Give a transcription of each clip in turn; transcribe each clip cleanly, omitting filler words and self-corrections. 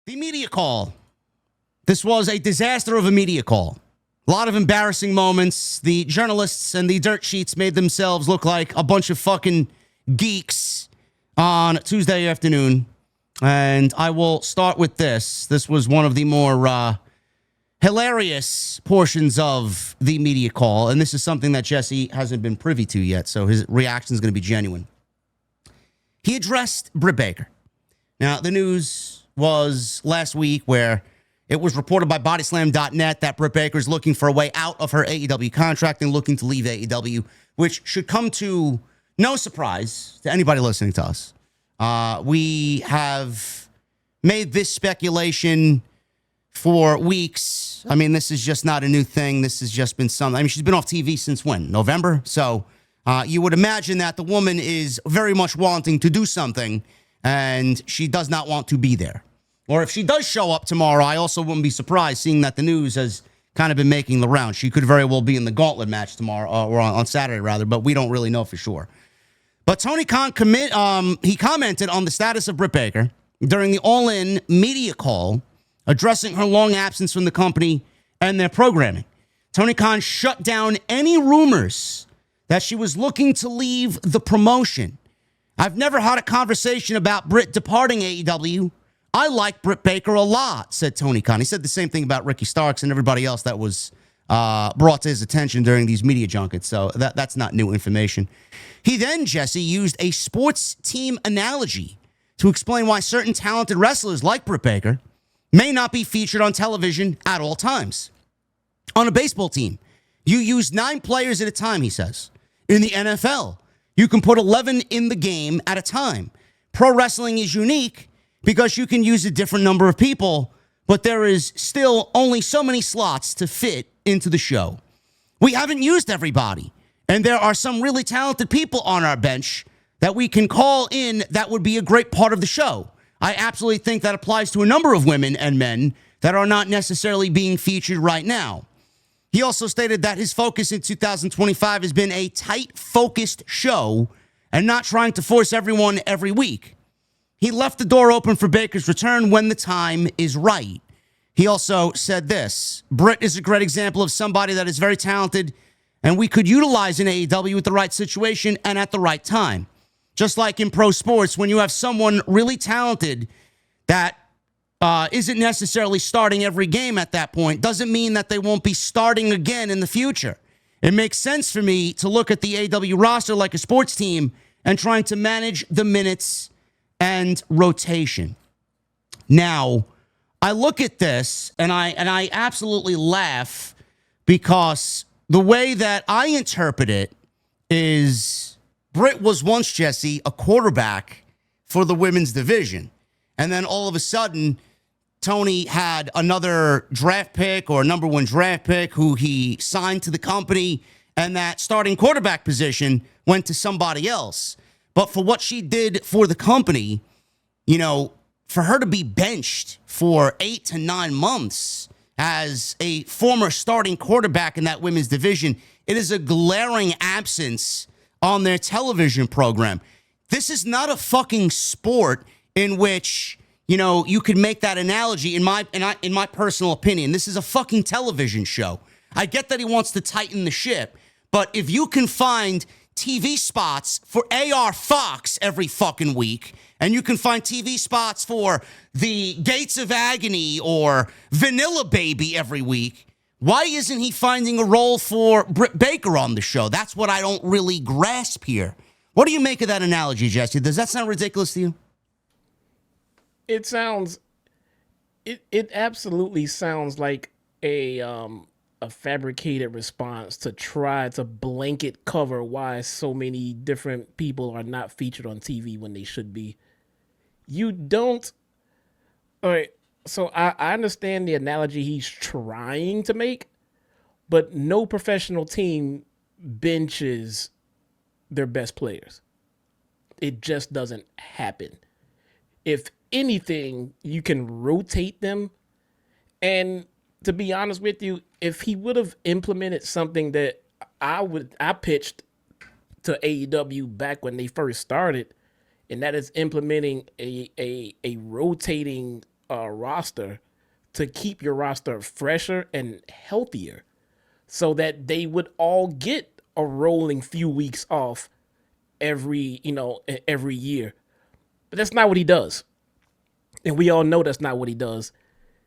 The media call. This was a disaster of a media call. A lot of embarrassing moments. The journalists and the dirt sheets made themselves look like a bunch of fucking geeks on Tuesday afternoon. And I will start with this. This was one of the more hilarious portions of the media call. And this is something that Jesse hasn't been privy to yet, so his reaction is going to be genuine. He addressed Britt Baker. Now, the news was last week where it was reported by Bodyslam.net that Britt Baker is looking for a way out of her AEW contract and looking to leave AEW, which should come to no surprise to anybody listening to us. We have made this speculation for weeks. I mean, this is just not a new thing. This has just been something. I mean, she's been off TV since when? November? So you would imagine that the woman is very much wanting to do something, and she does not want to be there. Or if she does show up tomorrow, I also wouldn't be surprised, seeing that the news has kind of been making the rounds. She could very well be in the gauntlet match tomorrow, or on Saturday, rather, but we don't really know for sure. But Tony Khan he commented on the status of Britt Baker during the All In media call, addressing her long absence from the company and their programming. Tony Khan shut down any rumors that she was looking to leave the promotion. I've never had a conversation about Britt departing AEW. I like Britt Baker a lot, said Tony Khan. He said the same thing about Ricky Starks and everybody else that was brought to his attention during these media junkets. So that's not new information. He then, Jesse, used a sports team analogy to explain why certain talented wrestlers like Britt Baker may not be featured on television at all times. On a baseball team, you use 9 players at a time, he says. In the NFL, you can put 11 in the game at a time. Pro wrestling is unique because you can use a different number of people, but there is still only so many slots to fit into the show. We haven't used everybody, and there are some really talented people on our bench that we can call in that would be a great part of the show. I absolutely think that applies to a number of women and men that are not necessarily being featured right now. He also stated that his focus in 2025 has been a tight, focused show and not trying to force everyone every week. He left the door open for Baker's return when the time is right. He also said this: Britt is a great example of somebody that is very talented and we could utilize in AEW with the right situation and at the right time. Just like in pro sports, when you have someone really talented that isn't necessarily starting every game at that point, doesn't mean that they won't be starting again in the future. It makes sense for me to look at the AEW roster like a sports team and trying to manage the minutes and rotation. Now, I look at this and I absolutely laugh, because the way that I interpret it is Britt was once, Jesse, a quarterback for the women's division. And then all of a sudden, Tony had another draft pick or number 1 draft pick who he signed to the company, and that starting quarterback position went to somebody else. But for what she did for the company, you know, for her to be benched for 8 to 9 months as a former starting quarterback in that women's division, it is a glaring absence on their television program. This is not a fucking sport in which, you know, you could make that analogy. In my personal opinion, this is a fucking television show. I get that he wants to tighten the ship, but if you can find TV spots for AR Fox every fucking week, and you can find TV spots for the Gates of Agony or Vanilla Baby every week, why isn't he finding a role for Britt Baker on the show? That's what I don't really grasp here. What do you make of that analogy, Jesse? Does that sound ridiculous to you? It absolutely sounds like a fabricated response to try to blanket cover why so many different people are not featured on TV when they should be. You don't. All right. So I understand the analogy he's trying to make, but no professional team benches their best players. It just doesn't happen. If anything, you can rotate them. And to be honest with you, if he would have implemented something that I pitched to AEW back when they first started, and that is implementing a rotating roster to keep your roster fresher and healthier, so that they would all get a rolling few weeks off every year. But that's not what he does. And we all know that's not what he does.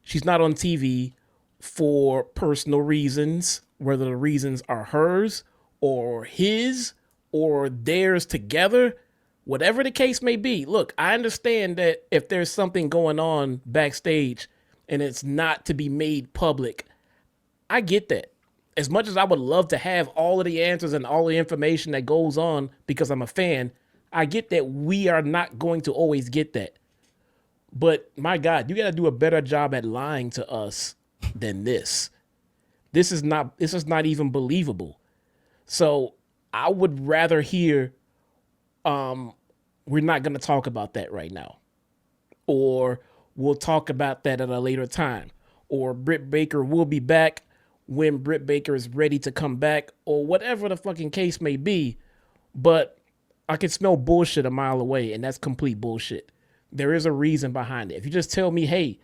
She's not on TV for personal reasons, whether the reasons are hers or his or theirs together, whatever the case may be. Look, I understand that if there's something going on backstage and it's not to be made public, I get that. As much as I would love to have all of the answers and all the information that goes on because I'm a fan, I get that we are not going to always get that. But my God, you got to do a better job at lying to us than this. This is not even believable. So I would rather hear, we're not going to talk about that right now, or we'll talk about that at a later time, or Britt Baker will be back when Britt Baker is ready to come back, or whatever the fucking case may be. But I can smell bullshit a mile away, and that's complete bullshit. There is a reason behind it. If you just tell me, hey,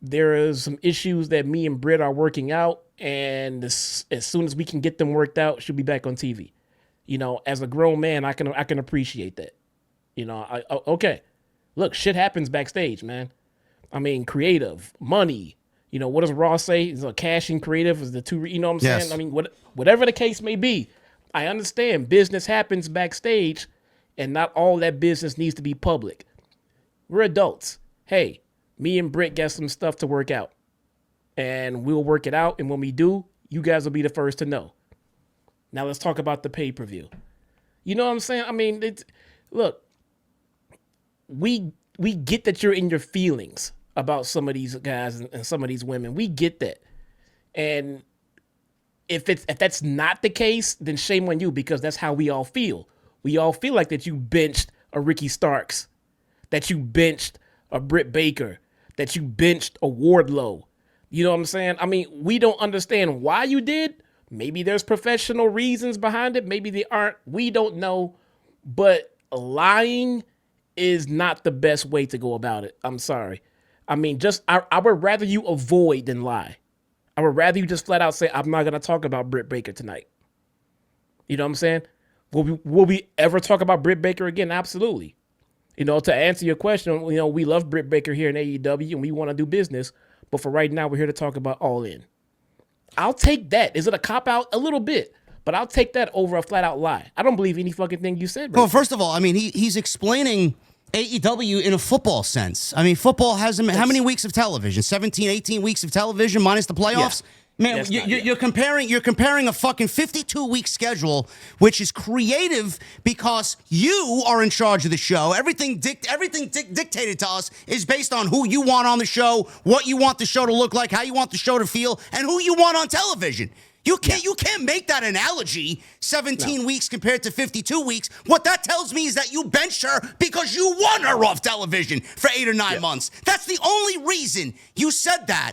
there is some issues that me and Britt are working out, and as soon as we can get them worked out, she'll be back on TV. As a grown man, I can appreciate that. Okay. Look, shit happens backstage, man. I mean, creative, money. What does Ross say? Is a cash and creative is the two, you know what I'm saying? Yes. I mean, whatever the case may be, I understand business happens backstage, and not all that business needs to be public. We're adults. Hey, me and Britt got some stuff to work out, and we'll work it out. And when we do, you guys will be the first to know. Now let's talk about the pay-per-view. You know what I'm saying? I mean, look, we get that you're in your feelings about some of these guys and some of these women. We get that. And if that's not the case, then shame on you, because that's how we all feel. We all feel like that you benched a Ricky Starks, that you benched a Britt Baker, that you benched a Wardlow. You know what I'm saying? I mean, we don't understand why you did. Maybe there's professional reasons behind it. Maybe they aren't. We don't know. But lying is not the best way to go about it. I'm sorry. I mean, I would rather you avoid than lie. I would rather you just flat out say, I'm not going to talk about Britt Baker tonight. You know what I'm saying? Will we ever talk about Britt Baker again? Absolutely. To answer your question, we love Britt Baker here in AEW and we want to do business. But for right now, we're here to talk about All In. I'll take that. Is it a cop-out? A little bit. But I'll take that over a flat-out lie. I don't believe any fucking thing you said, bro. Well, first of all, I mean, he's explaining AEW in a football sense. I mean, football has how many weeks of television? 17, 18 weeks of television minus the playoffs? Yeah. Man, you're comparing a fucking 52-week schedule, which is creative because you are in charge of the show. Everything dictated to us is based on who you want on the show, what you want the show to look like, how you want the show to feel, and who you want on television. You can't make that analogy, 17 weeks compared to 52 weeks. What that tells me is that you benched her because you want her off television for 8 or 9 months. That's the only reason you said that.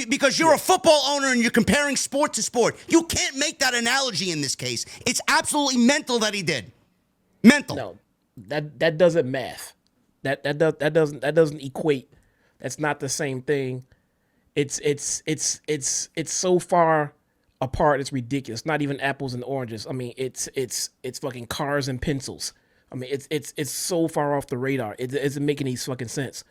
Because you're a football owner and you're comparing sport to sport. You can't make that analogy in this case. It's absolutely mental that he did. Mental. No, that doesn't math. That doesn't equate. That's not the same thing. It's so far apart. It's ridiculous. Not even apples and oranges. I mean, it's fucking cars and pencils. I mean, it's so far off the radar. It isn't making any fucking sense.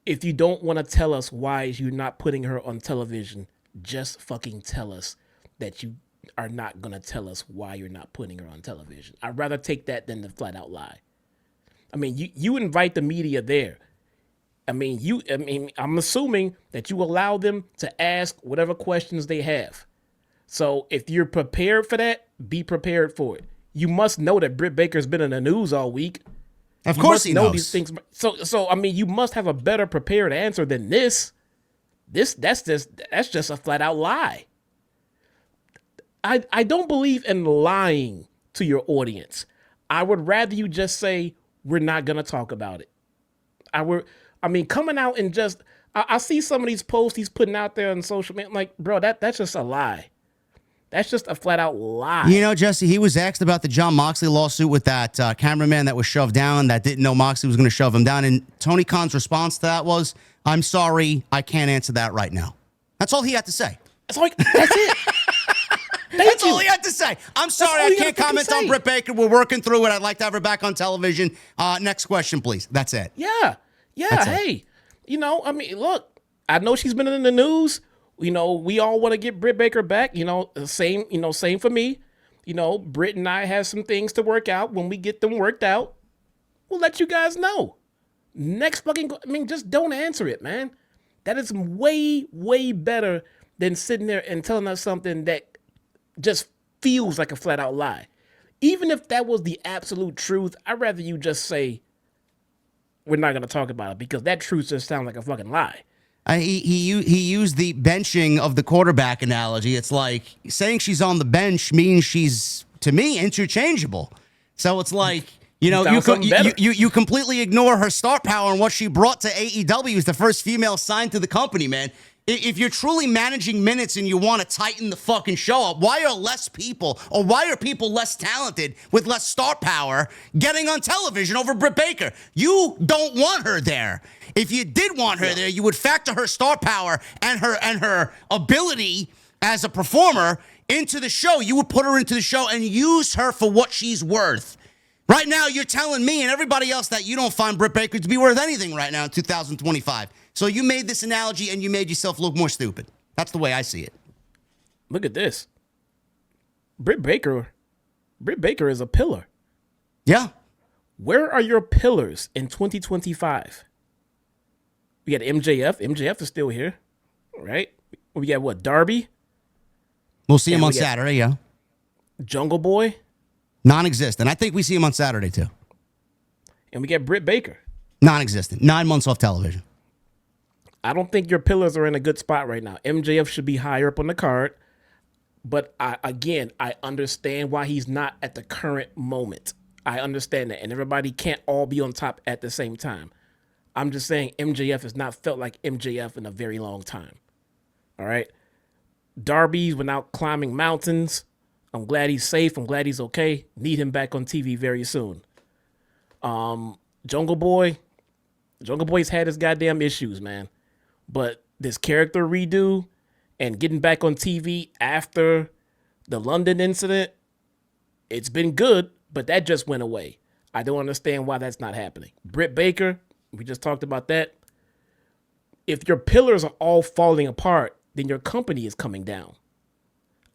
If you don't want to tell us why you're not putting her on television, just fucking tell us that you are not going to tell us why you're not putting her on television. I'd rather take that than the flat out lie. I mean, you invite the media there. I mean, I'm assuming that you allow them to ask whatever questions they have. So if you're prepared for that, be prepared for it. You must know that Britt Baker's been in the news all week. Of course he knows these things. So I mean, you must have a better prepared answer than this. That's just a flat out lie. I don't believe in lying to your audience. I would rather you just say we're not gonna talk about it. Coming out and just I see some of these posts he's putting out there on social media. I'm like, bro, that's just a lie. That's just a flat out lie. You know, Jesse, he was asked about the Jon Moxley lawsuit with that cameraman that was shoved down that didn't know Moxley was going to shove him down. And Tony Khan's response to that was, I'm sorry, I can't answer that right now. That's all he had to say. That's it. That's all he had to say. I'm sorry, I can't comment on Britt Baker. We're working through it. I'd like to have her back on television. Next question, please. That's it. Yeah. Hey, I mean, look, I know she's been in the news. We all want to get Britt Baker back. Same for me. Britt and I have some things to work out. When we get them worked out, we'll let you guys know. Just don't answer it, man. That is way, way better than sitting there and telling us something that just feels like a flat out lie. Even if that was the absolute truth, I'd rather you just say, we're not going to talk about it, because that truth just sounds like a fucking lie. He used the benching of the quarterback analogy. It's like saying she's on the bench means she's, to me, interchangeable. So it's like, you completely ignore her star power and what she brought to AEW as the first female signed to the company, man. If you're truly managing minutes and you want to tighten the fucking show up, why are people less talented with less star power getting on television over Britt Baker? You don't want her there. If you did want her there, you would factor her star power and her ability as a performer into the show. You would put her into the show and use her for what she's worth. Right now, you're telling me and everybody else that you don't find Britt Baker to be worth anything right now in 2025. So you made this analogy and you made yourself look more stupid. That's the way I see it. Look at this. Britt Baker is a pillar. Yeah. Where are your pillars in 2025? We got MJF. MJF is still here, right? We got what, Darby? We'll see him on Saturday, yeah. Jungle Boy? Non-existent. I think we see him on Saturday, too. And we got Britt Baker. Non-existent. 9 months off television. I don't think your pillars are in a good spot right now. MJF should be higher up on the card. But I understand why he's not at the current moment. I understand that. And everybody can't all be on top at the same time. I'm just saying MJF has not felt like MJF in a very long time. All right? Darby's went out climbing mountains. I'm glad he's safe. I'm glad he's okay. Need him back on TV very soon. Jungle Boy's had his goddamn issues, man. But this character redo and getting back on TV after the London incident, it's been good, but that just went away. I don't understand why that's not happening. Britt Baker, we just talked about that. If your pillars are all falling apart, then your company is coming down.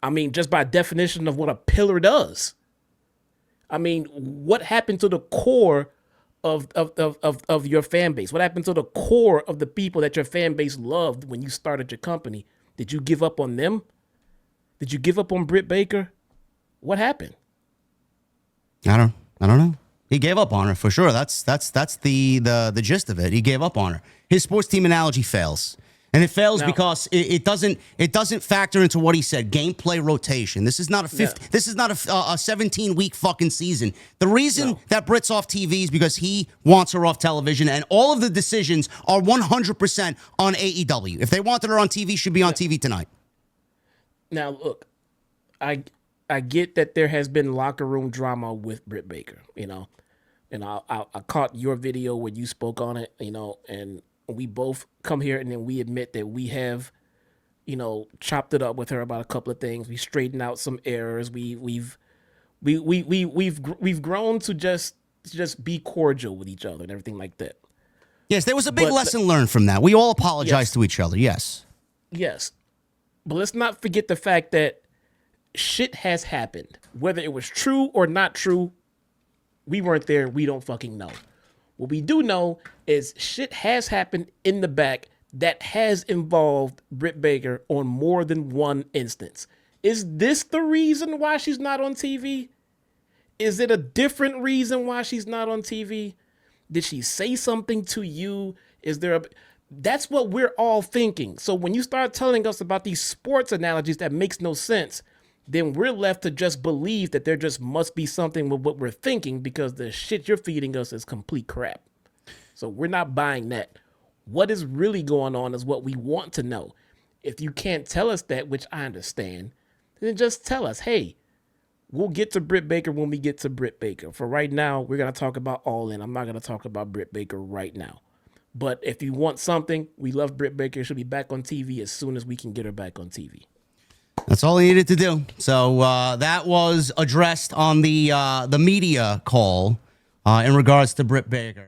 I mean, just by definition of what a pillar does. I mean, what happened to the core of your fan base? What happened to the core of the people that your fan base loved when you started your company? Did you give up on them? Did you give up on Britt Baker? What happened? I don't know. He gave up on her for sure. That's the gist of it. He gave up on her. His sports team analogy fails. And it fails because it doesn't factor into what he said. Gameplay rotation. This is not a This is not a 17-week fucking season. The reason that Britt's off TV is because he wants her off television, and all of the decisions are 100% on AEW. If they wanted her on TV, she should be on TV tonight. Now look, I get that there has been locker room drama with Britt Baker. And I caught your video where you spoke on it. And we both come here and then we admit that we have, chopped it up with her about a couple of things. We straightened out some errors. We've grown to just be cordial with each other and everything like that. Yes, there was a big lesson learned from that. We all apologize to each other. Yes. Yes. But let's not forget the fact that shit has happened. Whether it was true or not true, we weren't there. We don't fucking know. What we do know is shit has happened in the back that has involved Britt Baker on more than one instance. Is this the reason why she's not on TV? Is it a different reason why she's not on TV? Did she say something to you? That's what we're all thinking. So when you start telling us about these sports analogies that makes no sense, then we're left to just believe that there just must be something with what we're thinking, because the shit you're feeding us is complete crap. So we're not buying that. What is really going on is what we want to know. If you can't tell us that, which I understand, then just tell us, hey, we'll get to Britt Baker when we get to Britt Baker. For right now, we're going to talk about All In. I'm not going to talk about Britt Baker right now. But if you want something, we love Britt Baker. She'll be back on TV as soon as we can get her back on TV. That's all he needed to do. So that was addressed on the media call in regards to Britt Baker.